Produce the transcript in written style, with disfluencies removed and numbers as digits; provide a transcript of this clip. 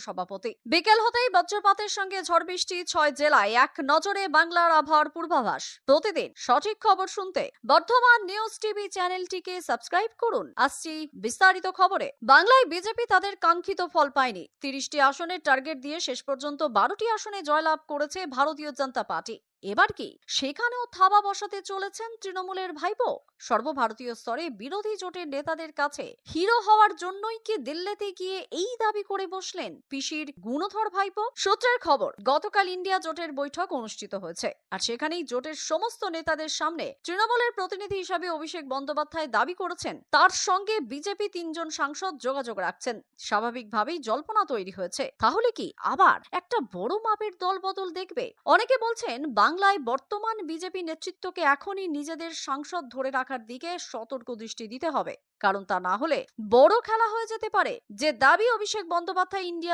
সভাপতি। বিকেল হতেই বজ্রপাতের সঙ্গে ঝড় বৃষ্টি 6 জেলায়, এক নজরে বাংলার আবহাওয়ার পূর্বাভাস। প্রতিদিন সঠিক খবর শুনতে বর্ধমান নিউজ টিভি চ্যানেলটিকে সাবস্ক্রাইব করুন। আসছি বিস্তারিত খবরে। বাংলায় বিজেপি তাদের কাঙ্ক্ষিত ফল পায়নি। 30টি আসনের টার্গেট দিয়ে শেষ পর্যন্ত 12টি আসনে জয়লাভ করেছে ভারতীয় জনতা পার্টি। এবার কি সেখানেও থাবা বসাতে চলেছেন তৃণমূলের ভাইপো? সর্বভারতীয় স্তরে বিরোধী জোটের নেতাদের কাছে হিরো হওয়ার জন্যই কি দিল্লিতে গিয়ে এই দাবি করে বসলেন পিসির গুণধর ভাইপো? সূত্রের খবর, গতকাল ইন্ডিয়া জোটের বৈঠক অনুষ্ঠিত হয়েছে, আর সেখানেই জোটের সমস্ত নেতাদের সামনে তৃণমূলের প্রতিনিধি হিসাবে অভিষেক বন্দ্যোপাধ্যায় দাবি করেছেন তার সঙ্গে বিজেপি 3 জন সাংসদ যোগাযোগ রাখছেন। স্বাভাবিকভাবেই জল্পনা তৈরি হয়েছে, তাহলে কি আবার একটা বড় মাপের দলবদল দেখবে? অনেকে বলছেন বাংলায় বর্তমান বিজেপি নেতৃত্বকে এখনই নিজেদের সাংসদ ধরে রাখার দিকে সতর্ক দৃষ্টি দিতে হবে, কারণ তা না হলে বড় খেলা হয়ে যেতে পারে। যে দাবি অভিষেক বন্দ্যোপাধ্যায় ইন্ডিয়া